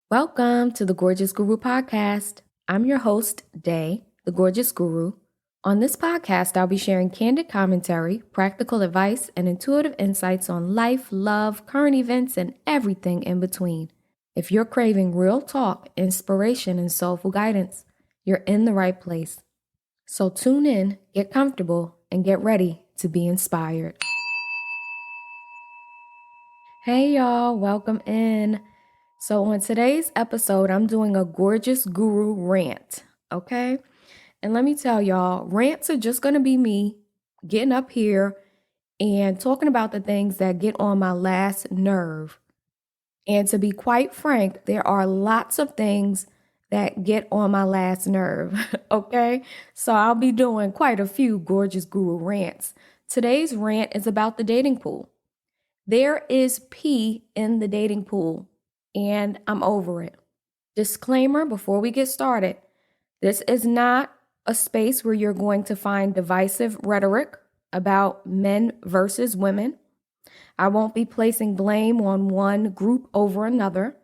Welcome to the Gorgeous Guru podcast. I'm your host, Day, the Gorgeous Guru. On this podcast, I'll be sharing candid commentary, practical advice, and intuitive insights on life, love, current events, and everything in between. If you're craving real talk, inspiration, and soulful guidance, you're in the right place. So tune in, get comfortable, and get ready to be inspired. Hey y'all, welcome in. So on today's episode, I'm doing a Gorgeous Guru Rant, okay? And let me tell y'all, rants are just going to be me getting up here and talking about the things that get on my last nerve. And to be quite frank, there are lots of things that get on my last nerve, okay? So I'll be doing quite a few Gorgeous Guru rants. Today's rant is about the dating pool. There is pee in the dating pool, and I'm over it. Disclaimer before we get started, this is not a space where you're going to find divisive rhetoric about men versus women. I won't be placing blame on one group over another.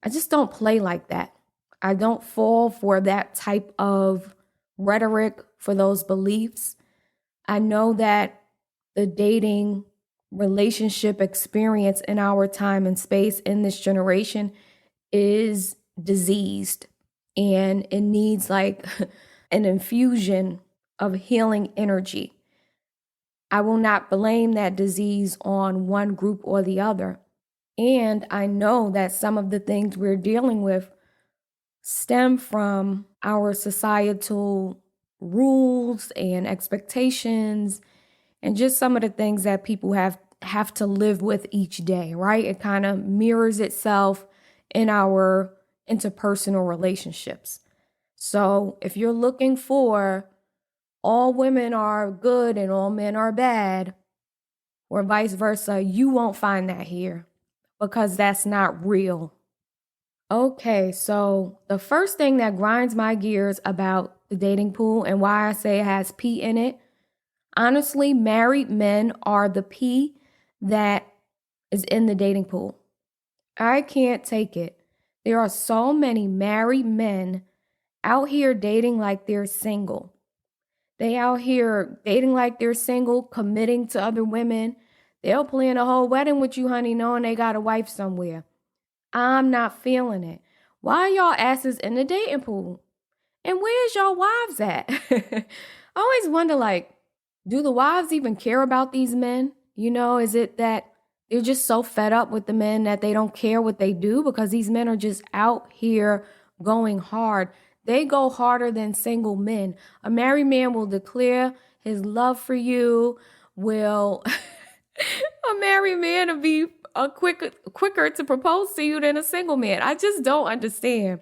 I just don't play like that. I don't fall for that type of rhetoric, for those beliefs. I know that the dating relationship experience in our time and space in this generation is diseased, and it needs like an infusion of healing energy. I will not blame that disease on one group or the other. And I know that some of the things we're dealing with stem from our societal rules and expectations and just some of the things that people have to live with each day, right? It kind of mirrors itself in our interpersonal relationships. So if you're looking for all women are good and all men are bad, or vice versa, you won't find that here because that's not real. Okay, so the first thing that grinds my gears about the dating pool and why I say it has pee in it, honestly, married men are the pee that is in the dating pool. I can't take it. There are so many married men out here dating like they're single. They out here dating like they're single, committing to other women. They'll plan a whole wedding with you, honey, knowing they got a wife somewhere. I'm not feeling it. Why are y'all asses in the dating pool? And where's y'all wives at? I always wonder, like, do the wives even care about these men? You know, is it that they're just so fed up with the men that they don't care what they do? Because these men are just out here going hard. They go harder than single men. A married man will declare his love for you, will a married man will be quicker to propose to you than a single man. I just don't understand.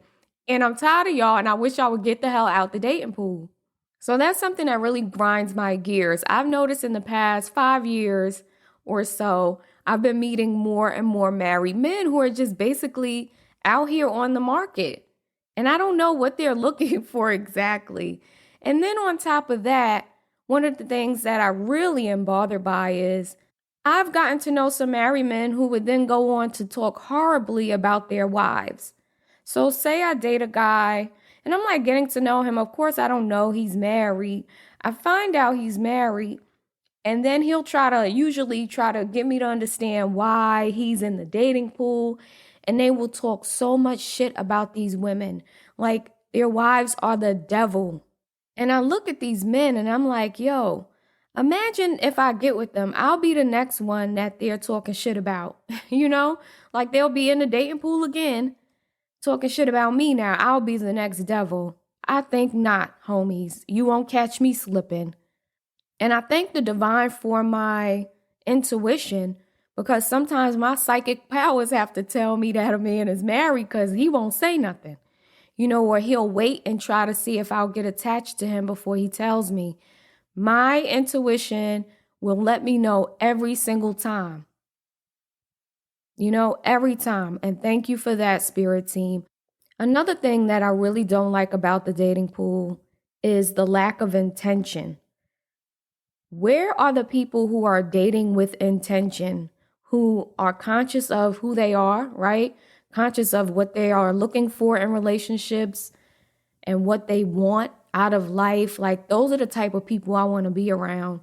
And I'm tired of y'all, and I wish y'all would get the hell out the dating pool. So that's something that really grinds my gears. I've noticed in the past 5 years or so, I've been meeting more and more married men who are just basically out here on the market. And I don't know what they're looking for exactly. And then on top of that, one of the things that I really am bothered by is I've gotten to know some married men who would then go on to talk horribly about their wives. So say I date a guy and I'm like getting to know him. Of course, I don't know he's married. I find out he's married, and then he'll usually try to get me to understand why he's in the dating pool. And they will talk so much shit about these women, like their wives are the devil. And I look at these men and I'm like, yo, imagine if I get with them, I'll be the next one that they're talking shit about, you know? Like they'll be in the dating pool again, talking shit about me now. I'll be the next devil. I think not, homies. You won't catch me slipping. And I thank the divine for my intuition, because sometimes my psychic powers have to tell me that a man is married because he won't say nothing, you know, or he'll wait and try to see if I'll get attached to him before he tells me. My intuition will let me know every single time, you know, every time. And thank you for that, spirit team. Another thing that I really don't like about the dating pool is the lack of intention. Where are the people who are dating with intention, who are conscious of who they are, right? conscious of what they are looking for in relationships and what they want out of life. Like, those are the type of people I want to be around.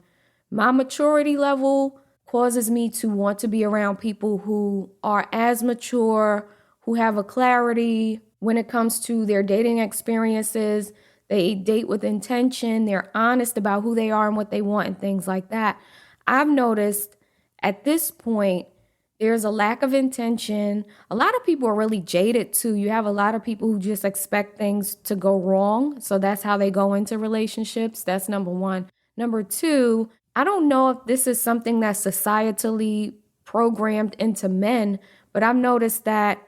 My maturity level causes me to want to be around people who are as mature, who have a clarity when it comes to their dating experiences. They date with intention. They're honest about who they are and what they want and things like that. I've noticed at this point, there's a lack of intention. A lot of people are really jaded too. You have a lot of people who just expect things to go wrong. So that's how they go into relationships. That's number one. Number two, I don't know if this is something that's societally programmed into men, but I've noticed that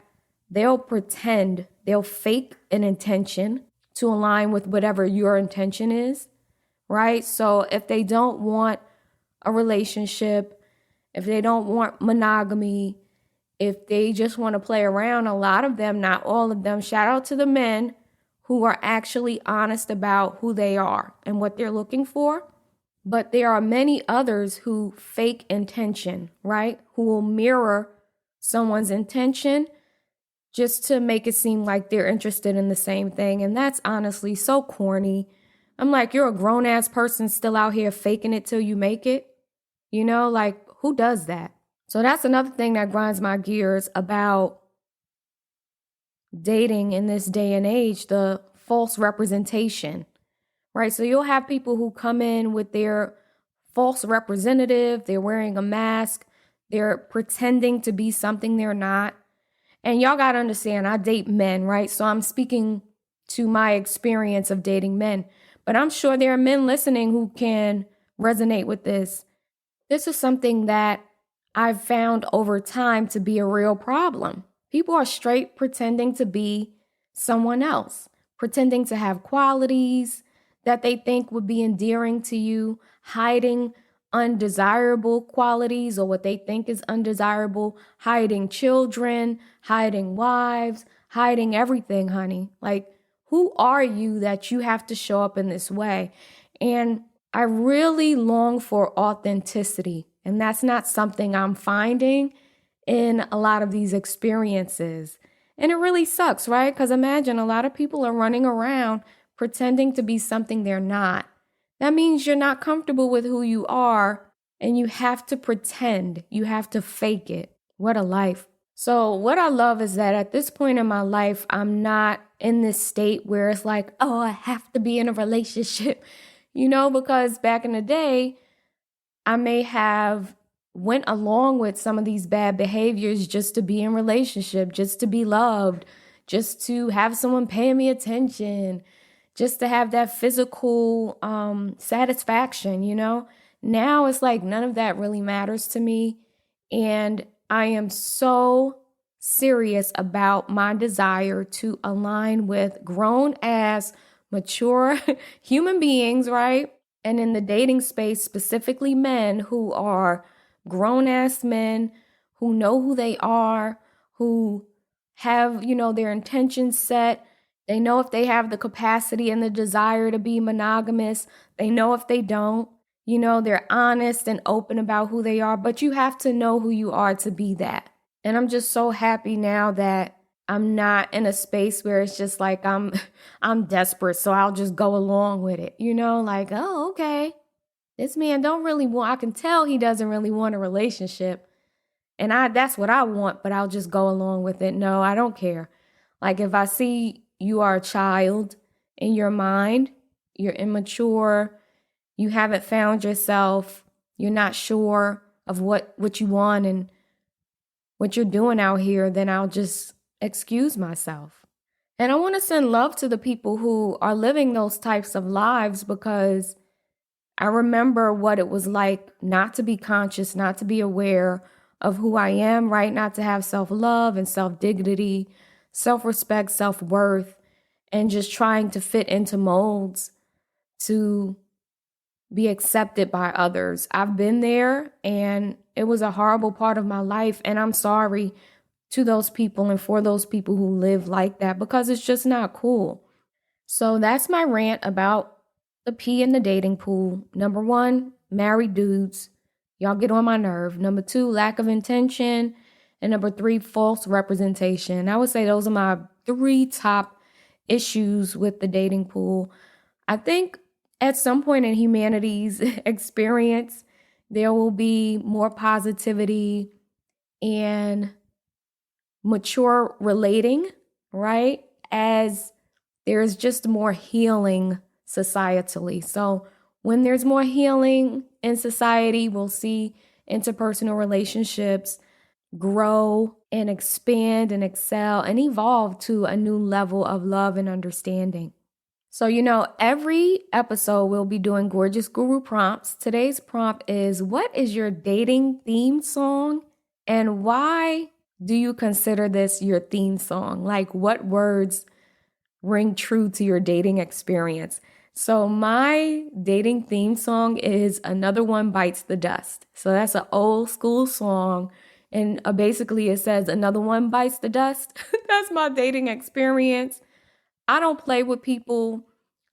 they'll pretend, they'll fake an intention to align with whatever your intention is, right? So if they don't want a relationship, if they don't want monogamy, if they just want to play around, a lot of them, not all of them, shout out to the men who are actually honest about who they are and what they're looking for. But there are many others who fake intention, right? Who will mirror someone's intention just to make it seem like they're interested in the same thing. And that's honestly so corny. I'm like, you're a grown-ass person still out here faking it till you make it. You know, like, who does that? So that's another thing that grinds my gears about dating in this day and age, the false representation, right? So you'll have people who come in with their false representative, they're wearing a mask, they're pretending to be something they're not. And y'all got to understand, I date men, right? So I'm speaking to my experience of dating men, but I'm sure there are men listening who can resonate with this. This is something that I've found over time to be a real problem. People are straight pretending to be someone else, pretending to have qualities that they think would be endearing to you, hiding undesirable qualities or what they think is undesirable, hiding children, hiding wives, hiding everything, honey. Like, who are you that you have to show up in this way? And I really long for authenticity, and that's not something I'm finding in a lot of these experiences. And it really sucks, right? Because imagine a lot of people are running around pretending to be something they're not. That means you're not comfortable with who you are, and you have to pretend. You have to fake it. What a life. So what I love is that at this point in my life, I'm not in this state where it's like, oh, I have to be in a relationship. You know, because back in the day, I may have went along with some of these bad behaviors just to be in relationship, just to be loved, just to have someone paying me attention, just to have that physical satisfaction, you know? Now it's like none of that really matters to me. And I am so serious about my desire to align with grown-ass, mature human beings, right? And in the dating space, specifically men who are grown-ass men, who know who they are, who have, you know, their intentions set. They know if they have the capacity and the desire to be monogamous. They know if they don't. You know, they're honest and open about who they are, but you have to know who you are to be that. And I'm just so happy now that I'm not in a space where it's just like I'm desperate, so I'll just go along with it. You know, like, oh, okay. This man don't really want, I can tell he doesn't really want a relationship. And that's what I want, but I'll just go along with it. No, I don't care. Like, if I see you are a child in your mind, you're immature, you haven't found yourself, you're not sure of what you want and what you're doing out here, then I'll just excuse myself. And I want to send love to the people who are living those types of lives, because I remember what it was like not to be conscious, not to be aware of who I am, right? Not to have self-love and self-dignity, self-respect, self-worth, and just trying to fit into molds to be accepted by others. I've been there, and it was a horrible part of my life, and I'm sorry to those people and for those people who live like that, because it's just not cool. So that's my rant about the pee in the dating pool. Number one, married dudes. Y'all get on my nerve. Number two, lack of intention. And number 3, false representation. I would say those are my 3 top issues with the dating pool. I think at some point in humanity's experience, there will be more positivity and mature relating, right? As there's just more healing societally. So when there's more healing in society, we'll see interpersonal relationships grow and expand and excel and evolve to a new level of love and understanding. So, every episode we'll be doing Gorgeous Guru prompts. Today's prompt is, what is your dating theme song and why do you consider this your theme song? Like, what words ring true to your dating experience? So my dating theme song is Another One Bites the Dust. So that's an old school song. And basically it says, another one bites the dust. That's my dating experience. I don't play with people.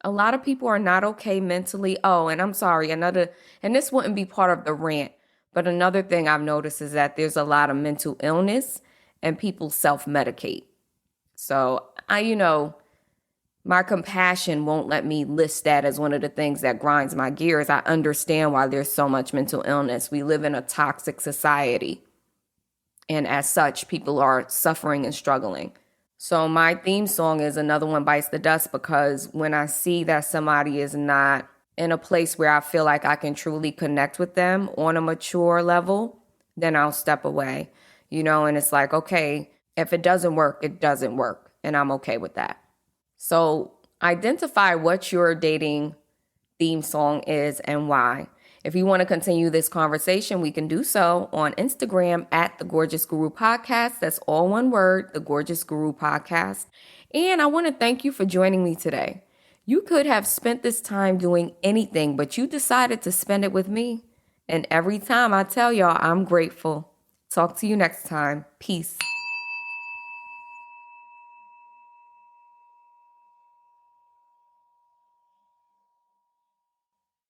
A lot of people are not okay mentally. Oh, and I'm sorry, and this wouldn't be part of the rant, but another thing I've noticed is that there's a lot of mental illness and people self-medicate. So my compassion won't let me list that as one of the things that grinds my gears. I understand why there's so much mental illness. We live in a toxic society. And as such, people are suffering and struggling. So my theme song is Another One Bites the Dust, because when I see that somebody is not in a place where I feel like I can truly connect with them on a mature level, then I'll step away, and it's like, okay, if it doesn't work, it doesn't work. And I'm okay with that. So identify what your dating theme song is and why. If you want to continue this conversation, we can do so on Instagram at The Gorgeous Guru Podcast. That's all one word, The Gorgeous Guru Podcast. And I want to thank you for joining me today. You could have spent this time doing anything, but you decided to spend it with me. And every time I tell y'all, I'm grateful. Talk to you next time. Peace.